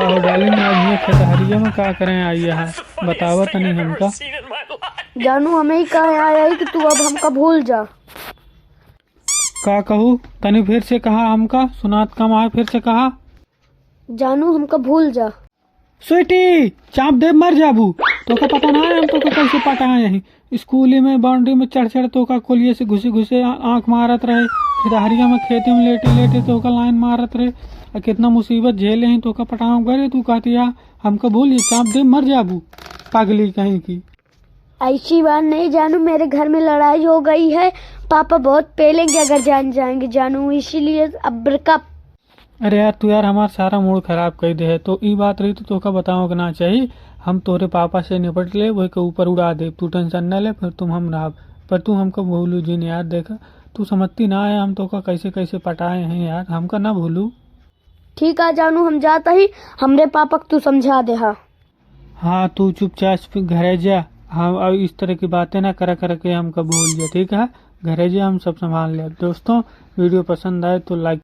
का हो डार्लिंग, आज ये खेतहरिया में का करें आई है बतावा तनी हमका। जानू हमें ही कहे आया है कि तू अब हमका भूल जा। का कहूँ तनी फिर से कहा हमका, सुनात कम आए फिर से कहा। जानू हमका भूल जा। स्वीटी चाप दे मर जाबू, तो का पता ना है हम तो का कैसे पटाए यही स्कूल में बाउंड्री में चढ़ चढ़ तो का कोलिए से घुसे घुसे आंख मारत रहे, खेतहरिया में खेते में लेटे लेटे तो का लाइन मारत रहे, और कितना मुसीबत झेले हैं तो का पटाओ करे तू कहती है हमको भूल चाप दे मर जाबू पागली कहीं की। ऐसी बात नहीं जानू, मेरे घर में लड़ाई हो गई है, पापा बहुत पेलेंगे अगर जान जाएंगे जानू, इसीलिए अब ब्रेकअप। अरे यार तू यार हमारा सारा मूड खराब कर दे है, तो ई बात रही तो का बताओ कि ना चाहिए, हम तोरे पापा से निपट ले वही के ऊपर उड़ा दे, तू टेंशन न ले फिर तुम हम रहा, पर तू हमको भूलू जी ने यार, देखा तू समझती ना है हम तो का कैसे कैसे पटाए हैं यार, हमका ना भूलू। ठीक है जानू, हम जाता ही हमरे पापा को तू समझा दे। हाँ तू चुपचाप घरे जा, हम अब इस तरह की बातें ना करा करके हमको भूल जा, ठीक है घरे जा हम सब संभाल ले। दोस्तों वीडियो पसंद आए तो लाइक